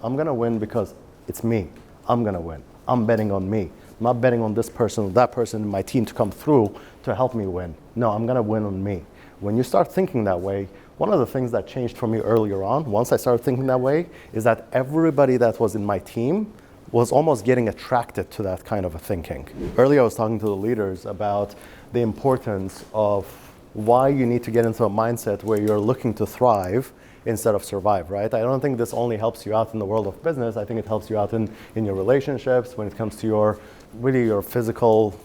I'm going to win because it's me. I'm going to win. I'm betting on me. I'm not betting on this person or that person in my team to come through to help me win. No, I'm going to win on me. When you start thinking that way, one of the things that changed for me earlier on, once I started thinking that way, is that everybody that was in my team was almost getting attracted to that kind of a thinking. Earlier I was talking to the leaders about the importance of why you need to get into a mindset where you're looking to thrive instead of survive, right? I don't think this only helps you out in the world of business. I think it helps you out in your relationships, when it comes to your physical,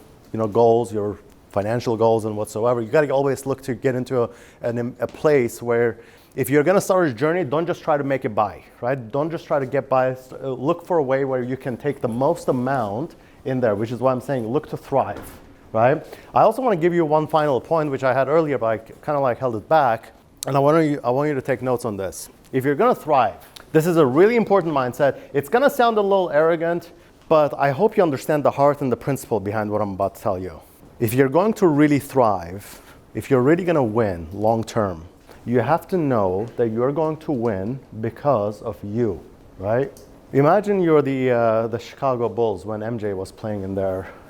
goals, your financial goals and whatsoever. You got to always look to get into a place where if you're going to start a journey, don't just try to make it by, right? Don't just try to get by. Look for a way where you can take the most amount in there, which is why I'm saying look to thrive, right? I also want to give you one final point, which I had earlier, but I kind of held it back. And I want you to take notes on this. If you're going to thrive, this is a really important mindset. It's going to sound a little arrogant, but I hope you understand the heart and the principle behind what I'm about to tell you. If you're going to really thrive, if you're really going to win long term, you have to know that you're going to win because of you, right? Imagine you're the Chicago Bulls when MJ was playing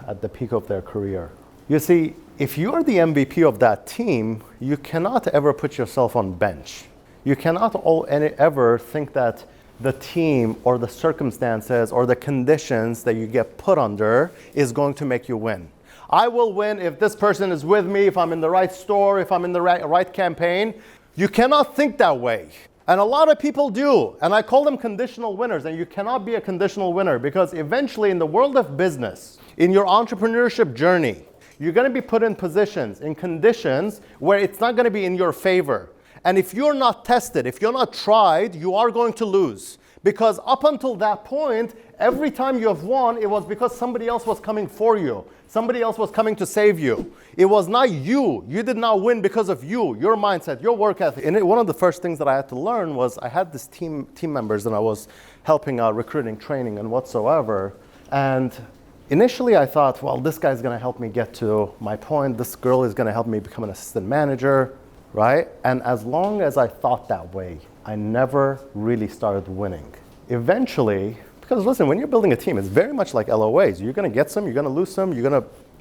at the peak of their career. You see, if you are the MVP of that team, you cannot ever put yourself on bench. You cannot ever think that the team or the circumstances or the conditions that you get put under is going to make you win. I will win if this person is with me, if I'm in the right store, if I'm in the right campaign. You cannot think that way. And a lot of people do. And I call them conditional winners. And you cannot be a conditional winner because eventually in the world of business, in your entrepreneurship journey, you're going to be put in positions, in conditions where it's not going to be in your favor. And if you're not tested, if you're not tried, you are going to lose. Because up until that point, every time you have won, it was because somebody else was coming for you. Somebody else was coming to save you. It was not you. You did not win because of you, your mindset, your work ethic. And one of the first things that I had to learn was I had this team members and I was helping out recruiting, training, and whatsoever. And initially I thought, well, this guy's going to help me get to my point. This girl is going to help me become an assistant manager, right? And as long as I thought that way, I never really started winning. Eventually, because listen, when you're building a team, it's very much like LOAs. You're going to get some, you're going to lose some,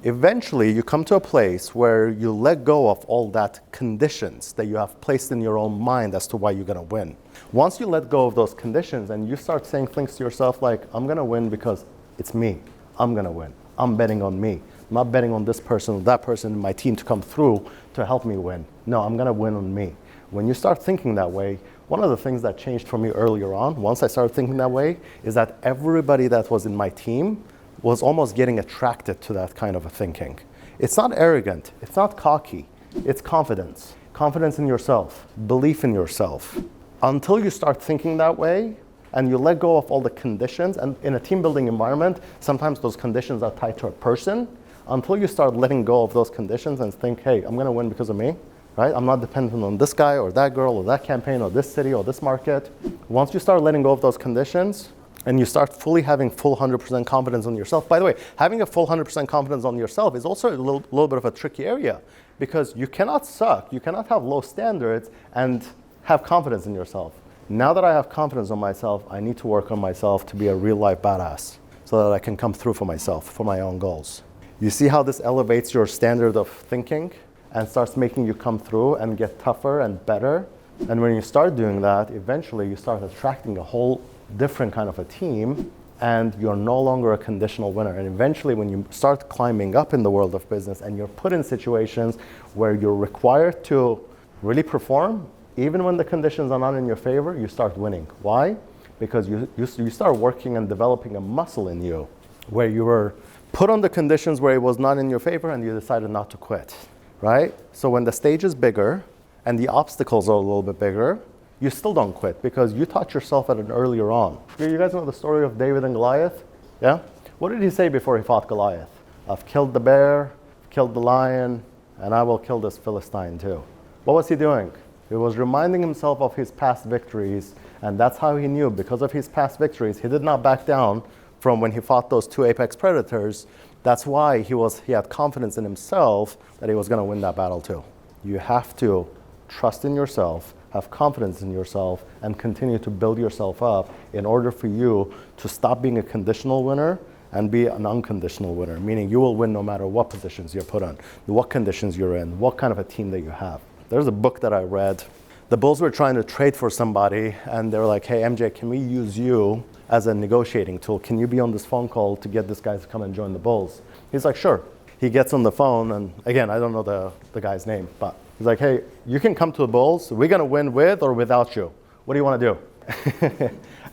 eventually you come to a place where you let go of all that conditions that you have placed in your own mind as to why you're going to win. Once you let go of those conditions and you start saying things to yourself like, I'm going to win because it's me. I'm going to win. I'm betting on me. I'm not betting on this person or that person in my team to come through to help me win. No, I'm going to win on me. When you start thinking that way, one of the things that changed for me earlier on, once I started thinking that way, is that everybody that was in my team was almost getting attracted to that kind of a thinking. It's not arrogant. It's not cocky. It's confidence. Confidence in yourself. Belief in yourself. Until you start thinking that way, and you let go of all the conditions, and in a team building environment, sometimes those conditions are tied to a person, until you start letting go of those conditions and think, hey, I'm going to win because of me, right? I'm not dependent on this guy or that girl or that campaign or this city or this market. Once you start letting go of those conditions and you start fully having full 100% confidence on yourself, by the way, having a full 100% confidence on yourself is also a little bit of a tricky area because you cannot suck, you cannot have low standards and have confidence in yourself. Now that I have confidence on myself, I need to work on myself to be a real life badass so that I can come through for myself, for my own goals. You see how this elevates your standard of thinking and starts making you come through and get tougher and better? And when you start doing that, eventually you start attracting a whole different kind of a team and you're no longer a conditional winner. And eventually when you start climbing up in the world of business and you're put in situations where you're required to really perform, even when the conditions are not in your favor, you start winning. Why? Because you start working and developing a muscle in you where you were put on the conditions where it was not in your favor and you decided not to quit, right? So when the stage is bigger and the obstacles are a little bit bigger, you still don't quit because you taught yourself at an earlier on. You guys know the story of David and Goliath? Yeah? What did he say before he fought Goliath? I've killed the bear, killed the lion, and I will kill this Philistine too. What was he doing? He was reminding himself of his past victories, and that's how he knew. Because of his past victories, he did not back down from when he fought those two apex predators. That's why he had confidence in himself that he was going to win that battle too. You have to trust in yourself, have confidence in yourself, and continue to build yourself up in order for you to stop being a conditional winner and be an unconditional winner, meaning you will win no matter what positions you're put on, what conditions you're in, what kind of a team that you have. There's a book that I read. The Bulls were trying to trade for somebody, and they were like, hey, MJ, can we use you as a negotiating tool? Can you be on this phone call to get this guy to come and join the Bulls? He's like, sure. He gets on the phone, and again, I don't know the guy's name, but he's like, hey, you can come to the Bulls. We're going to win with or without you. What do you want to do?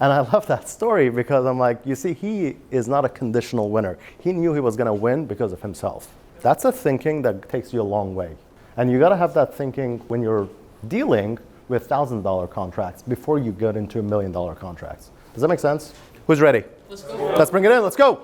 And I love that story because I'm like, you see, he is not a conditional winner. He knew he was going to win because of himself. That's a thinking that takes you a long way. And you got to have that thinking when you're dealing with $1,000 contracts before you get into $1 million contracts. Does that make sense? Who's ready? Let's go. Let's bring it in. Let's go.